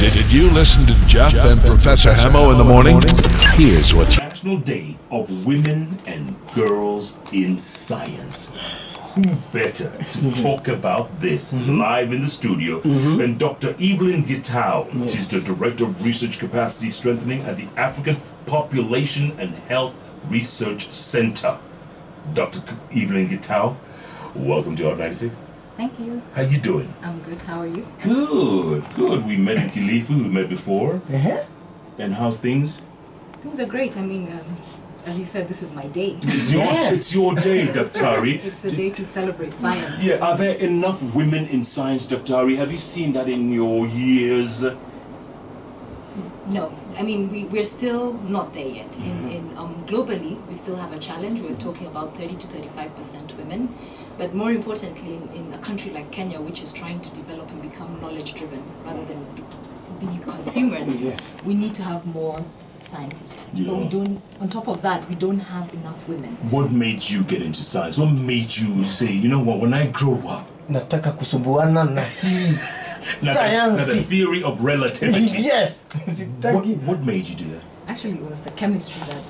Did you listen to Jeff and Professor Hamo in the morning? Here's what you... National Day of Women and Girls in Science. Who better to talk about this live in the studio than Dr. Evelyn Gitau? She's the Director of Research Capacity Strengthening at the African Population and Health Research Center. Dr. Evelyn Gitau, welcome to Hot 96. Thank you. How you doing? I'm good. How are you? Good. We met in Kilifi. We met before. And how's things? Things are great. I mean, as you said, this is my day. It's your day, Daktari. It's a day to celebrate science. Yeah, are there enough women in science, Daktari? Have you seen that in your years? No, I mean we're still not there yet. Globally, we still have a challenge. We're talking about 30 to 35% women, but more importantly, in a country like Kenya, which is trying to develop and become knowledge-driven rather than be consumers, we need to have more scientists. But we don't. On top of that, we don't have enough women. What made you get into science? What made you say, you know what? When I grow up, nataka kusumbuana na hii now the theory of relativity. Yes. What made you do that? Actually, it was the chemistry that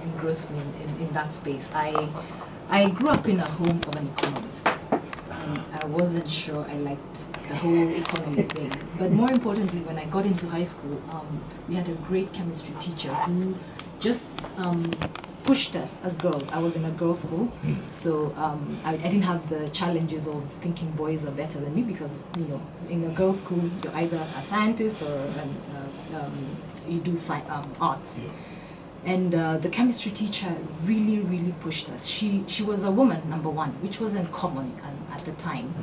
engrossed me in that space. I grew up in a home of an economist, and I wasn't sure I liked the whole economy thing. But more importantly, when I got into high school, we had a great chemistry teacher who just pushed us as girls. I was in a girls' school, so I didn't have the challenges of thinking boys are better than me, because in a girls' school you're either a scientist or you do arts. And the chemistry teacher really pushed us. She was a woman, number one, which wasn't common at the time.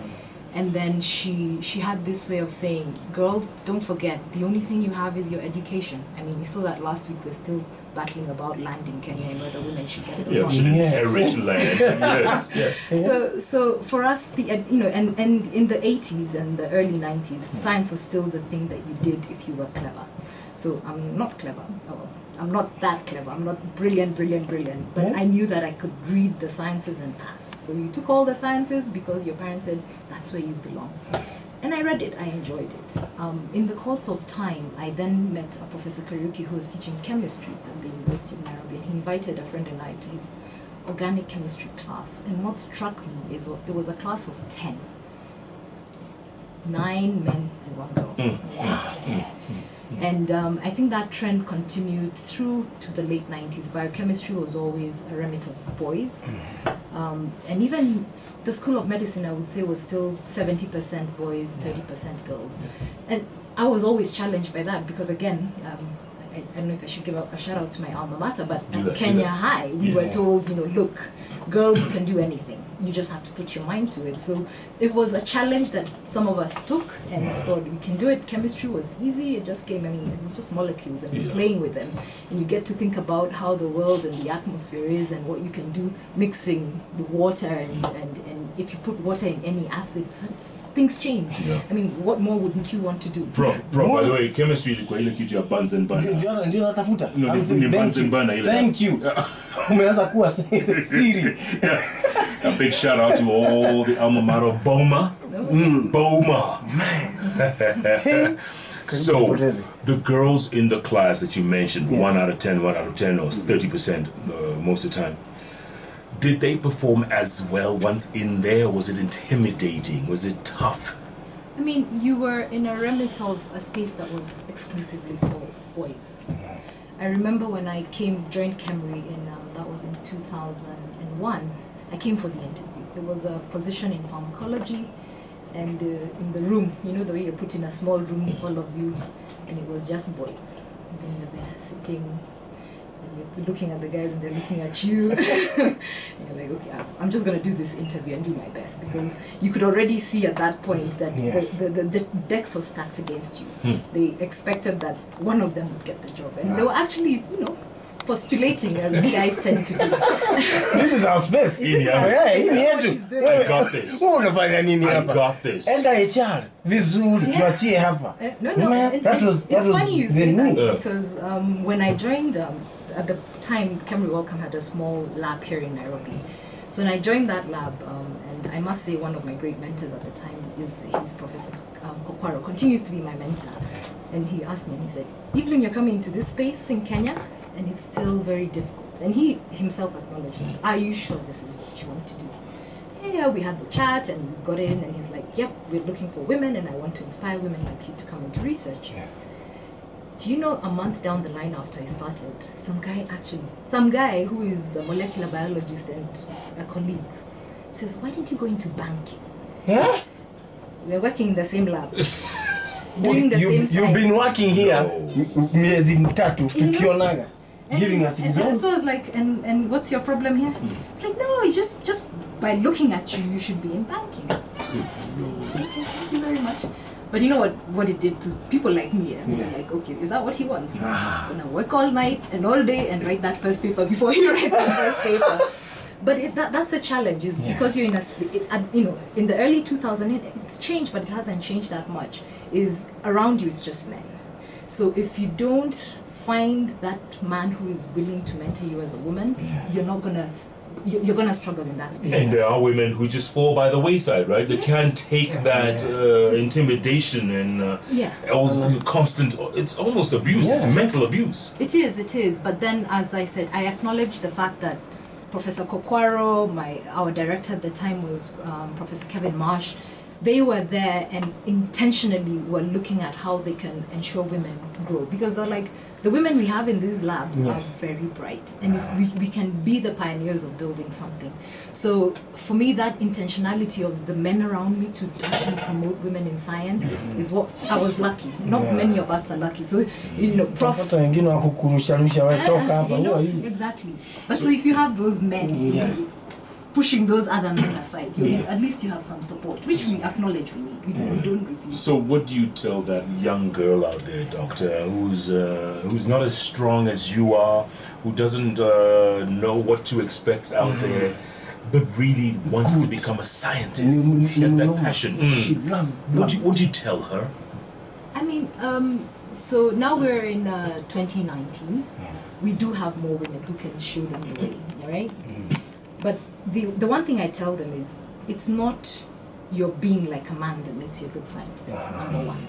And then she had this way of saying, girls, don't forget, the only thing you have is your education. I mean, we saw that last week. We're still battling about land in Kenya and whether women should get it or not. Should inherit land. Yes. So for us, and in the 80s and the early 90s, science was still the thing that you did if you were clever. So I'm not clever. Well, I'm not that clever. I'm not brilliant. But I knew that I could read the sciences and pass. So you took all the sciences because your parents said that's where you belong. And I read it. I enjoyed it. In the course of time, I then met a Professor Kariuki who was teaching chemistry at the University of Nairobi. And he invited a friend and I to his organic chemistry class. And what struck me is it was a class of 10. 9 men and 1 girl. And I think that trend continued through to the late 90s. Biochemistry was always a remit of boys. And even the School of Medicine, I would say, was still 70% boys, 30% girls. And I was always challenged by that because, again, I don't know if I should give a shout out to my alma mater, but at Kenya High, we were told, look, girls can do anything. You just have to put your mind to it. So it was a challenge that some of us took and thought we can do it. Chemistry was easy. It just came, it was just molecules and you're playing with them. And you get to think about how the world and the atmosphere is and what you can do mixing the water and if you put water in any acid, things change. I mean, what more wouldn't you want to do? Bro, by the way, chemistry ilikuwa ile kitu ya Bunsen burner. Ndio natafuta. No, ni Bunsen burner ile. Thank you. Umeanza kuwa siri. A big shout out to all the alma mater Boma. Boma. So, the girls in the class that you mentioned, 1 out of 10, or 30% most of the time, did they perform as well once in there? Was it intimidating? Was it tough? I mean, you were in a remit of a space that was exclusively for boys. I remember when I joined Kemri that was in 2001. I came for the interview. It was a position in pharmacology, and in the room, the way you're put in a small room, all of you, and it was just boys. And then you're there sitting, and you're looking at the guys, and they're looking at you. And you're like, okay, I'm just going to do this interview and do my best, because you could already see at that point that the decks were stacked against you. They expected that one of them would get the job, and they were actually, postulating as guys tend to do. This is our space. I got this. I got this. Enda HR vizuri tuachie hapa. It's funny you say that because when I joined at the time Kemri Wellcome had a small lab here in Nairobi. So when I joined that lab, and I must say one of my great mentors at the time is Professor Kokwaro, continues to be my mentor. And he asked me, and he said, Evelyn, you're coming to this space in Kenya, and it's still very difficult. And he himself acknowledged that. Are you sure this is what you want to do? Yeah, we had the chat, and we got in, and he's like, yep, we're looking for women, and I want to inspire women like you to come into research. Yeah. Do you know, a month down the line after I started, some guy who is a molecular biologist and a colleague says, why didn't you go into banking? Yeah? We're working in the same lab. Doing the same You've side. been working here miezi mitatu You know? tukionaga, giving us and results. so it's like, and what's your problem here? It's like, no, it's just by looking at you should be in banking. So, okay, thank you very much. But you know what it did to people like me? We're like, okay, is that what he wants? Gonna work all night and all day and write that first paper before he writes the first paper. But that's the challenge, is because you're in in the early 2000s, it's changed, but it hasn't changed that much. Is around you, it's just men. So if you don't find that man who is willing to mentor you as a woman, you're gonna struggle in that space. And there are women who just fall by the wayside, right? They can't take that intimidation and also constant. It's almost abuse. It's mental abuse. It is. But then, as I said, I acknowledge the fact that Professor Kokwaro, our director at the time was Professor Kevin Marsh. They were there and intentionally were looking at how they can ensure women grow, because they're like, the women we have in these labs are very bright, and if we can be the pioneers of building something. So for me, that intentionality of the men around me to actually promote women in science is what I was lucky. Not many of us are lucky. So Prof. Wengine wakukurusharusha watoka hapa. Exactly. But so if you have those men pushing those other men aside, at least you have some support, which we acknowledge we need. We don't refuse. So what do you tell that young girl out there, doctor, who's not as strong as you are, who doesn't know what to expect out there, but really wants to become a scientist? She has that passion. She loves. What do you tell her? I mean, so now we're in 2019. We do have more women who can show them the way, right? But the one thing I tell them is, it's not your being like a man that makes you a good scientist, number one.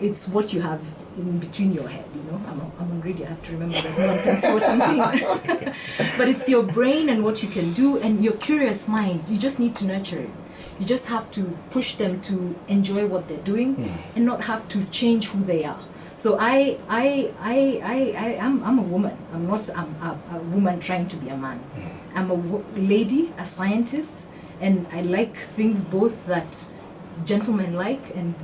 It's what you have in between your head, I'm on radio, I have to remember that no one can say what I'm thinking. But it's your brain and what you can do, and your curious mind. You just need to nurture it. You just have to push them to enjoy what they're doing and not have to change who they are. So I'm a woman. I'm not a woman trying to be a man. I'm a lady, a scientist, and I like things both that gentlemen like and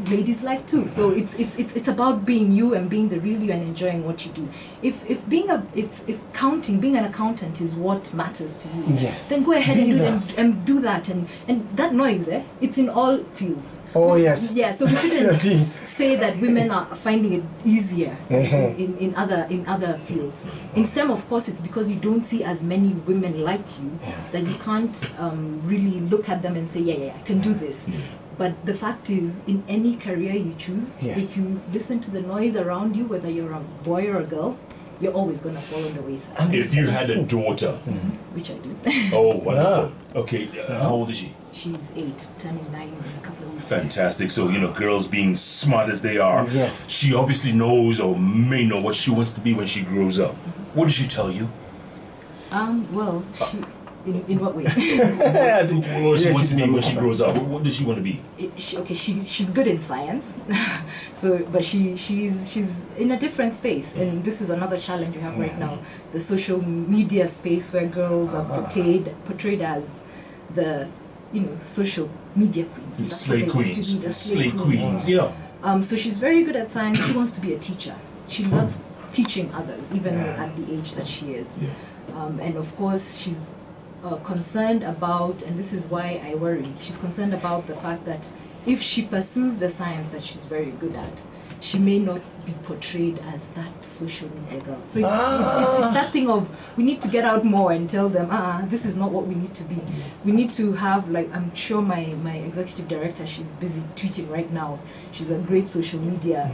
ladies like too. So it's about being you and being the real you and enjoying what you do. If being an accountant is what matters to you, then go ahead and do that. And that noise, it's in all fields. Oh yes. Yeah. So we shouldn't say that women are finding it easier in other fields. In STEM, of course, it's because you don't see as many women like you that you can't really look at them and say, I can do this. But the fact is, in any career you choose, if you listen to the noise around you, whether you're a boy or a girl, you're always going to fall on the wayside. If you had a daughter, which I do. Oh, wonderful. Okay, how old is she? She's 8, turning 9 in a couple of weeks. Fantastic. So, girls being smart as they are, Yes. she obviously knows or may know what she wants to be when she grows up. What did she tell you? Well, she... In what way? What she wants to be when she grows up. What does she want to be? She's good in science, but she's in a different space, and this is another challenge we have right now: the social media space where girls are portrayed as the social media queens. That's Slay what they want to be, the slay queens. Yeah. So she's very good at science. She wants to be a teacher. She loves teaching others, even at the age that she is. And of course, she's concerned about, and this is why I worry, she's concerned about the fact that if she pursues the science that she's very good at, she may not be portrayed as that social media girl. So it's that thing of, we need to get out more and tell them, this is not what we need to be. We need to have, like, I'm sure my executive director, she's busy tweeting right now. She's a great social media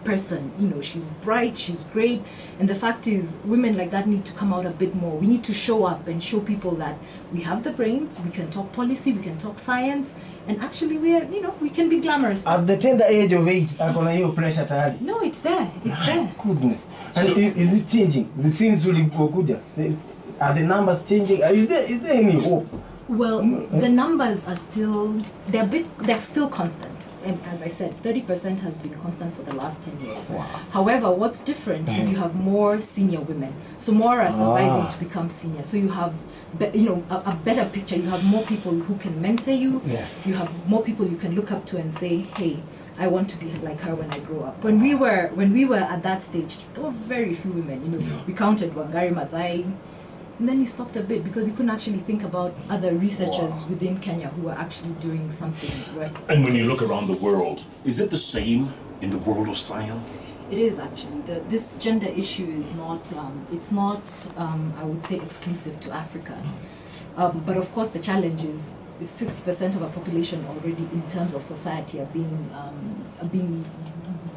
person. You know, she's bright, she's great, and the fact is, women like that need to come out a bit more. We need to show up and show people that we have the brains, we can talk policy, we can talk science, and actually we can be glamorous. At the tender age of 8, akona hiyo pressure tayari. No, it's there. It's there. Goodness. And is it changing? The things really good. Are the numbers changing? Is there any hope? Well, the numbers are still, they're still constant. And as I said, 30% has been constant for the last 10 years. Wow. However, what's different is you have more senior women. So more are surviving to become senior. So you have, a better picture. You have more people who can mentor you. Yes. You have more people you can look up to and say, hey, I want to be like her when I grow up. When we were at that stage, there were very few women. We counted Wangari Maathai. And then you stopped a bit because you couldn't actually think about other researchers within Kenya who are actually doing something worth. And when you look around the world, is it the same in the world of science? It is actually. This gender issue is not, I would say, exclusive to Africa. But of course the challenge is if 60% of our population already in terms of society are being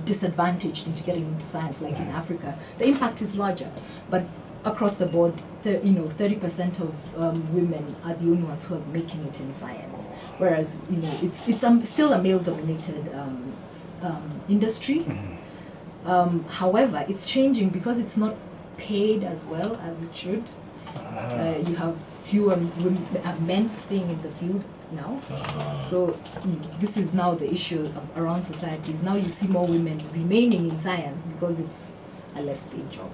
disadvantaged into getting into science like in Africa, the impact is larger. But across the board, 30% of women are the only ones who are making it in science. Whereas, it's still a male-dominated industry. However, it's changing because it's not paid as well as it should. You have fewer men staying in the field now. So this is now the issue around societies. Now you see more women remaining in science because it's a less paid job.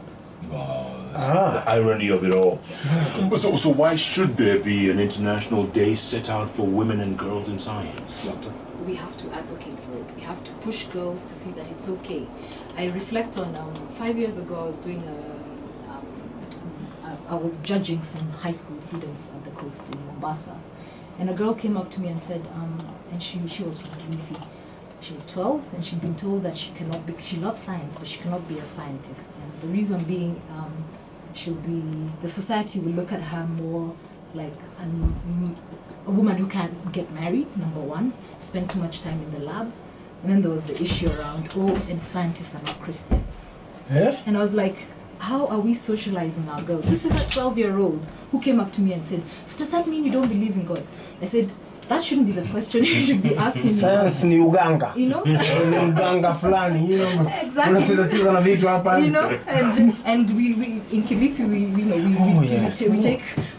The irony of it all. So why should there be an international day set out for women and girls in science, Doctor? We have to advocate for it. We have to push girls to see that it's okay. I reflect on 5 years ago. I was judging some high school students at the coast in Mombasa, and a girl came up to me and said, and she was from Kilifi. She was 12 and she'd been told that she loves science, but she cannot be a scientist. And the reason being, the society will look at her more like a woman who can't get married, number one, spend too much time in the lab. And then there was the issue around, and scientists are not Christians. Yeah? And I was like, how are we socializing our girls? This is a 12-year-old who came up to me and said, so does that mean you don't believe in God? I said, that shouldn't be the question you should be asking. Science ni uganga. Uganga fulani, Exactly. And we in Kilifi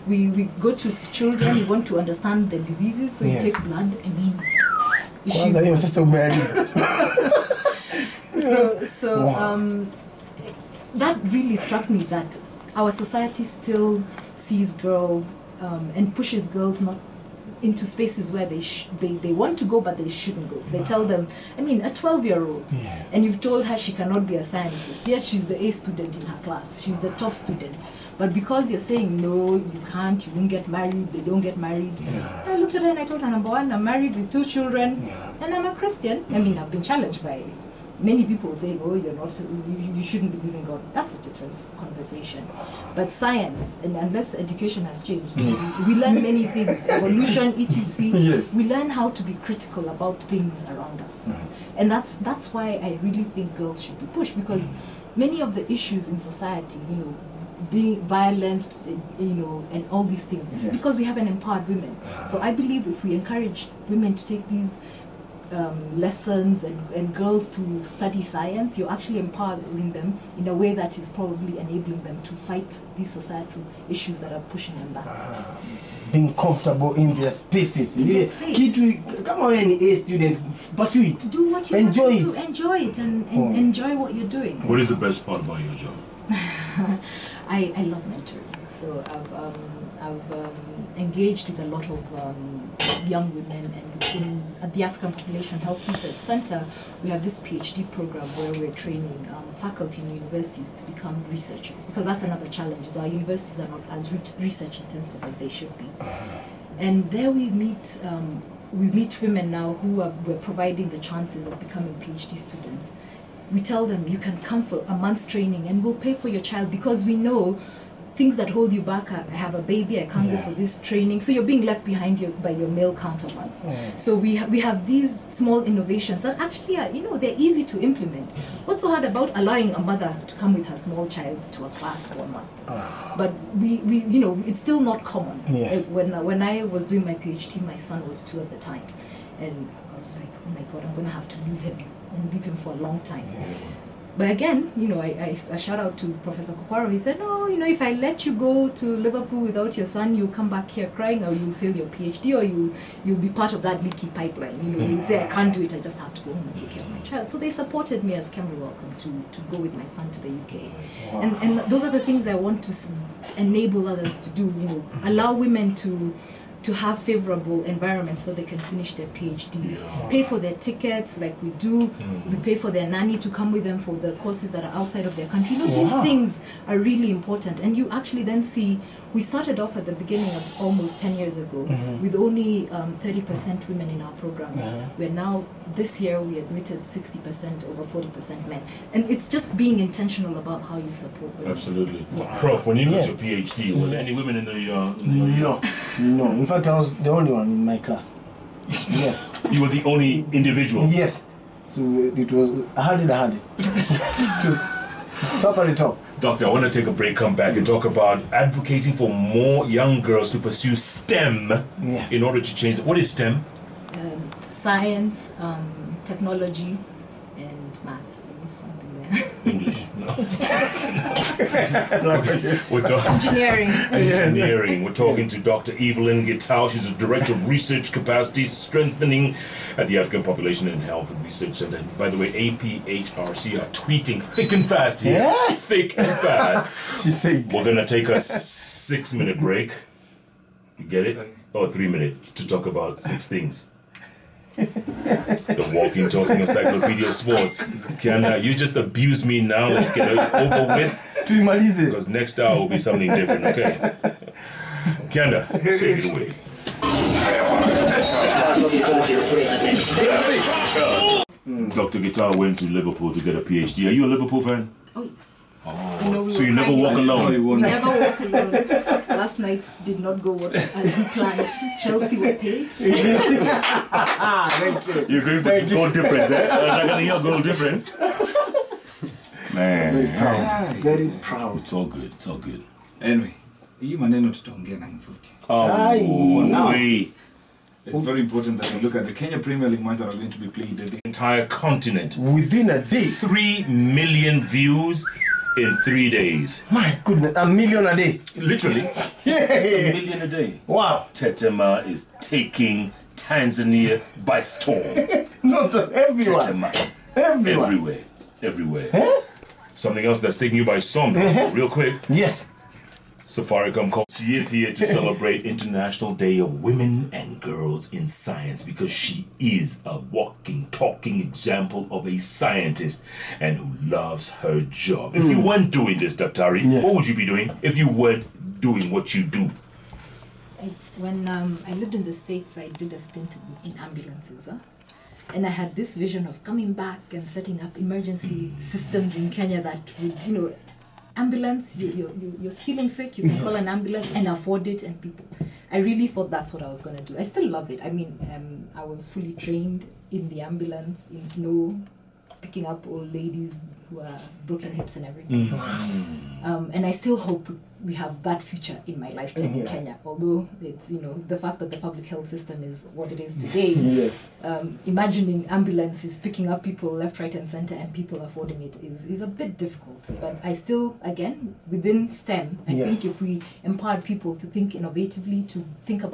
we go to children. We want to understand the diseases, so you take blood. That really struck me that our society still sees girls and pushes girls not into spaces where they want to go but they shouldn't go. So they tell them, a 12-year-old, and you've told her she cannot be a scientist. Yes, she's the A student in her class, she's the top student, but because you're saying no, you can't, you won't get married, they don't get married. I looked at her and I told her, number one, I'm married with 2 children and I'm a Christian. I've been challenged by many people saying, you're not, you shouldn't believe in God. That's a different conversation. But science, and unless education has changed, we learn many things, evolution, etc. We learn how to be critical about things around us. And that's why I really think girls should be pushed, because many of the issues in society, being violence, and all these things, it's because we haven't empowered women. So I believe if we encourage women to take these lessons and girls to study science, you're actually empowering them in a way that is probably enabling them to fight these societal issues that are pushing them back. Being comfortable in their spaces. Come on, any A student, pursue it. Do what you enjoy have to do. Enjoy it and enjoy what you're doing. What is the best part about your job? I love mentoring. So I've engaged with a lot of young women, and at the African Population Health Research Center, we have this PhD program where we're training faculty in universities to become researchers, because that's another challenge, is our universities are not as research intensive as they should be. And there we meet women now who we're providing the chances of becoming PhD students. We tell them, you can come for a month's training and we'll pay for your child, because we know things that hold you back are, I have a baby, I can't go for this training. So you're being left behind by your male counterparts. So we have these small innovations that actually are, they're easy to implement. What's so hard about allowing a mother to come with her small child to a class for a month? But we it's still not common. Yes. When I was doing my PhD, my son was 2 at the time, and I was like, oh my God, I'm going to have to leave him for a long time. But again, I shout out to Professor Kokwaro. He said, no, if I let you go to Liverpool without your son, you'll come back here crying, or you'll fail your PhD, or you'll be part of that leaky pipeline. You'll say, I can't do it, I just have to go home and take care of my child. So they supported me as Kemri Welcome to go with my son to the UK. Wow. And those are the things I want to enable others to do, allow women to have favorable environments so they can finish their PhDs. Pay for their tickets like we do. We pay for their nanny to come with them for the courses that are outside of their country. These things are really important. And you actually then see, we started off at the beginning of almost 10 years ago with only 30% women in our program. We're now, this year, we admitted 60%, over 40% men. And it's just being intentional about how you support women. Absolutely. Prof, when you got your PhD, were there any women in the... No. In fact, I was the only one in my class. Yes. You were the only individual? Yes. So it was, I had it. It was top at the top. Doctor, I want to take a break, come back and talk about advocating for more young girls to pursue STEM in order to change... What is STEM? Science, technology, and math. I missed something there. English. No. We're talking engineering. We're talking to Dr. Evelyn Gitau. She's the Director of Research Capacity Strengthening at the African Population and Health Research Center. And by the way, APHRC are tweeting thick and fast here. Yeah. Thick and fast. She said. We're going to take a 6-minute break. You get it? Or 3-minute to talk about 6 things. The walking, talking encyclopedia of sports. Kianda, you just abuse me now. Let's get it over with. Because next hour will be something different, okay? Kianda, take it away. Dr. Gitau went to Liverpool to get a PhD. Are you a Liverpool fan? Oh, yes. Oh. So you never walk alone? Never walk alone. Last night did not go as we planned. Chelsea were paid. Thank you. You're going to goal difference, eh? I'm not going to hear goal difference. Man. Very proud. Very proud. It's all good. It's all good. Anyway, hii maneno tutaongea 9:40. It's very important that we look at the Kenya Premier League match that are going to be played at the entire continent. Within a day. 3 million views in 3 days. My goodness, 1 million a day. Literally. It's 1 million a day. Wow. Tetema is taking Tanzania by storm. Not everyone. Tetema. Everywhere. Something else that's taking you by storm, real quick. Yes. Safaricom call. She is here to celebrate International Day of Women and Girls in Science because she is a walking, talking example of a scientist and who loves her job. If you weren't doing this, Dr. what would you be doing if you weren't doing what you do? When I lived in the States, I did a stint in ambulances. And I had this vision of coming back and setting up emergency systems in Kenya that would, ambulance, you're feeling sick, you can call an ambulance and afford it, and people. I really thought that's what I was going to do. I still love it. I mean, I was fully trained in the ambulance, in snow, picking up old ladies who are broken hips and everything. And I still hope we have that future in my lifetime in Kenya. Although it's, the fact that the public health system is what it is today, imagining ambulances picking up people left, right and center and people affording it is a bit difficult. But I still, again, within STEM, I think if we empowered people to think innovatively, to think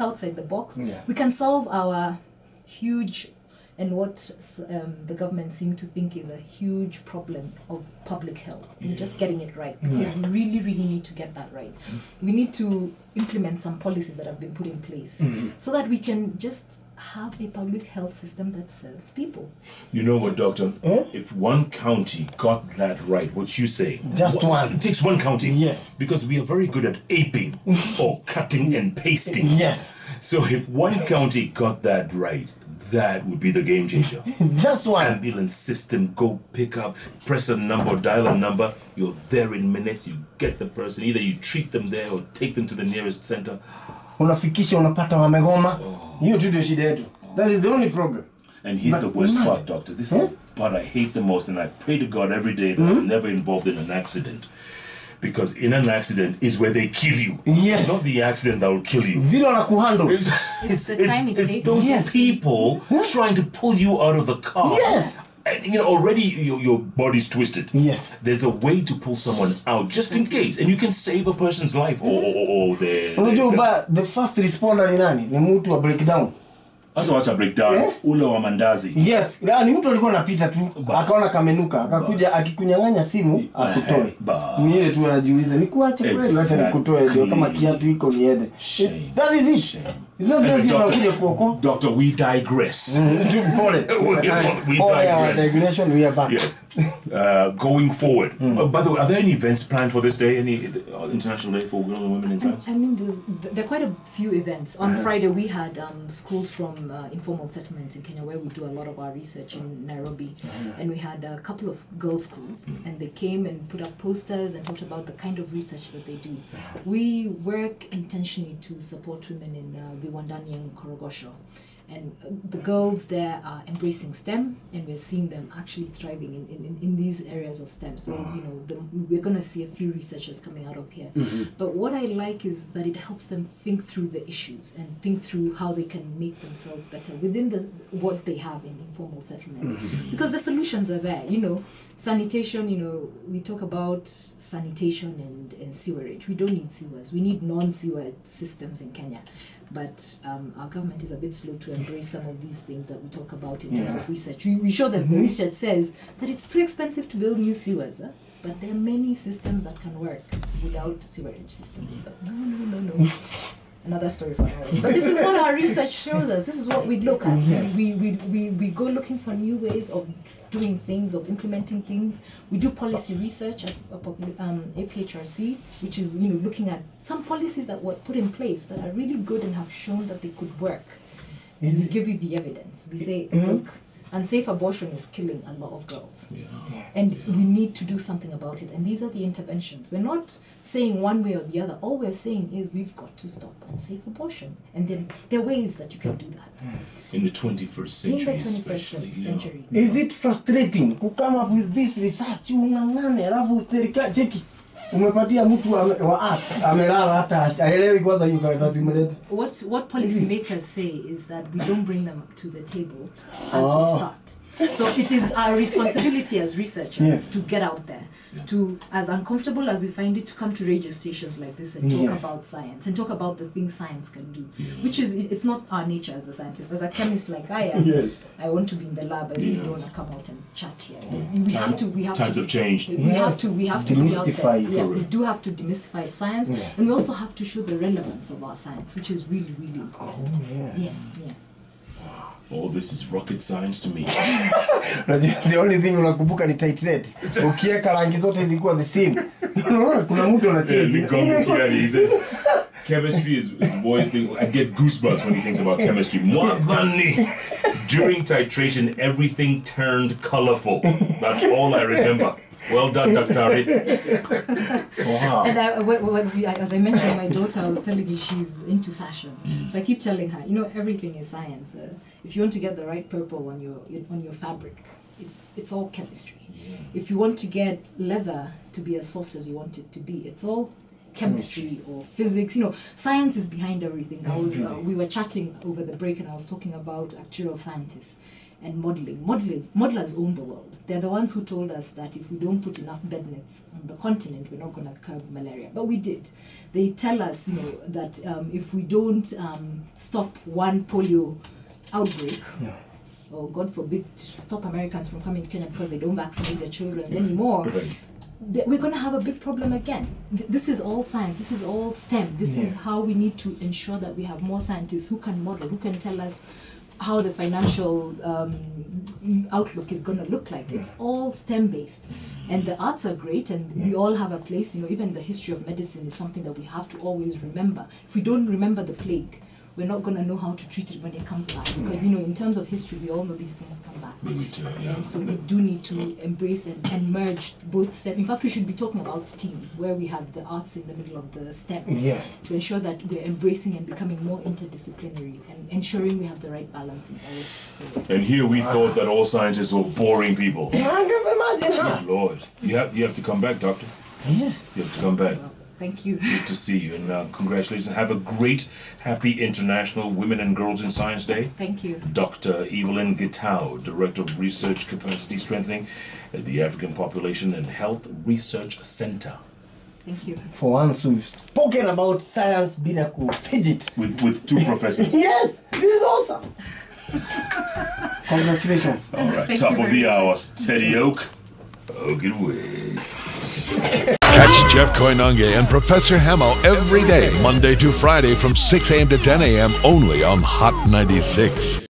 outside the box, we can solve our huge and what the government seem to think is a huge problem of public health, and just getting it right. Because we really, really need to get that right. We need to implement some policies that have been put in place so that we can just have a public health system that serves people. You know what, Doctor? If one county got that right, what you say? Just one. It takes one county. Yes. Because we are very good at aping or cutting and pasting. Yes. So if one county got that right, That would be the game changer. Just one. Ambulance system, go pick up, press a number, dial a number. You're there in minutes. You get the person. Either you treat them there or take them to the nearest center. Unafikisha unapata wamegoma. Hiyo tu ndio shida yetu. That is the only problem. And here's the worst part, doctor. This is the part I hate the most, and I pray to God every day that I'm never involved in an accident. Because in an accident is where they kill you. Yes. It's not the accident that will kill you. Vile wanakuhandle. It's the time it it's takes. those Yes. people trying to pull you out of the car. Yes. And, you know, already your body's twisted. Yes. There's a way to pull someone out just in case, and you can save a person's life. Unajua ba the first responder ni nani? Ni mtu wa breakdown. Hata wacha breakdown. Ule wa mandazi. Yes, ni mtu alikuwa anapita tu, akaona kamenuka, akakuja akikunyang'anya simu akutoe. Ni ile tu anajiuliza, nikuache kweli acha nikutoe ndio kama kiatu iko niende. That is it. Shame. It's not that you are kuoko. Doctor, we digress. Pole. We Our digress. digression, we are back. Yes. Going forward. By the way, are there any events planned for this day? Any International Day for Women in Science? I mean, there are quite a few events. On Friday, we had schools from informal settlements in Kenya where we do a lot of our research in Nairobi. And we had a couple of girls' schools, and they came and put up posters and talked about the kind of research that they do. We work intentionally to support women in Viwandani and Korogosho. And the girls there are embracing STEM, and we're seeing them actually thriving in these areas of STEM. So, you know, we're going to see a few researchers coming out of here. But what I like is that it helps them think through the issues and think through how they can make themselves better within what they have in informal settlements. Because the solutions are there. You know, sanitation, you know, we talk about sanitation and sewerage. We don't need sewers. We need non-sewer systems in Kenya. But our government is a bit slow to embrace some of these things that we talk about in terms of research. We show them the research says that it's too expensive to build new sewers, but there are many systems that can work without sewerage systems. But no. Another story for another day. But this is what our research shows us. This is what we look at. We go looking for new ways of doing things, of implementing things. We do policy research at APHRC, which is, you know, looking at some policies that were put in place that are really good and have shown that they could work. And we give you the evidence. We say, look, unsafe abortion is killing a lot of girls. And we need to do something about it. And these are the interventions. We're not saying one way or the other. All we're saying is we've got to stop unsafe abortion. And then there are ways that you can do that. In the 21st century, In the 21st especially. century. Is it frustrating to come up with this research? Ungangane alafu serikali cheki. Umepatia mtu wa arts amelala hata haelewi kwanza hiyo karatasi umeleta. What policymakers say is that we don't bring them to the table as we start. So it is our responsibility as researchers to get out there, to, as uncomfortable as we find it, to come to radio stations like this and talk about science and talk about the things science can do, which is, it's not our nature as a scientist. As a chemist like I am, I want to be in the lab. I really don't want to come out and chat here. We have Times to, have changed. We have to be out there. Demystify. Yeah, we do have to demystify science, and we also have to show the relevance of our science, which is really, really important. Yeah. All this is rocket science to me. The only thing unakumbuka ni titrate. Ukiweka rangi zote zilikuwa the same. Kuna mtu anacheza. He says, chemistry is boys thing. I get goosebumps when he thinks about chemistry. Mwabani. During titration, everything turned colorful. That's all I remember. Well done, Dr. Wow. And as I mentioned, my daughter, I was telling you she's into fashion. So I keep telling her, you know, everything is science. If you want to get the right purple on your fabric, it's all chemistry. If you want to get leather to be as soft as you want it to be, it's all chemistry or physics. You know, science is behind everything. We were chatting over the break, and I was talking about actuarial scientists and modeling. Modelers own the world. They're the ones who told us that if we don't put enough bed nets on the continent, we're not going to curb malaria. But we did. They tell us, you know, that if we don't stop one polio outbreak, or God forbid, stop Americans from coming to Kenya because they don't vaccinate their children anymore, we're going to have a big problem again. This is all science. This is all STEM. This is how we need to ensure that we have more scientists who can model, who can tell us how the financial outlook is going to look like. It's all STEM-based. And the arts are great, and we all have a place. You know, even the history of medicine is something that we have to always remember. If we don't remember the plague, we're not going to know how to treat it when it comes back. Because, you know, in terms of history, we all know these things come back. And so we do need to embrace and merge both STEM. In fact, we should be talking about STEAM, where we have the arts in the middle of the STEM. Yes. To ensure that we're embracing and becoming more interdisciplinary and ensuring we have the right balance in all. And here we thought that all scientists were boring people. I can imagine Oh, her. Lord, you have to come back, doctor. Yes. You have to come back. Well, thank you. Good to see you, and congratulations. Have a great, happy International Women and Girls in Science Day. Thank you. Dr. Evelyn Gitau, Director of Research Capacity Strengthening at the African Population and Health Research Center. Thank you. For once, we've spoken about science bila fidget. With two professors. Yes, this is awesome. Congratulations. All right, Thank top you of very the hour, Teddy Oak. Oak it away. Catch Jeff Koinange and Professor Hamo every day, Monday to Friday from 6 a.m. to 10 a.m. only on Hot 96.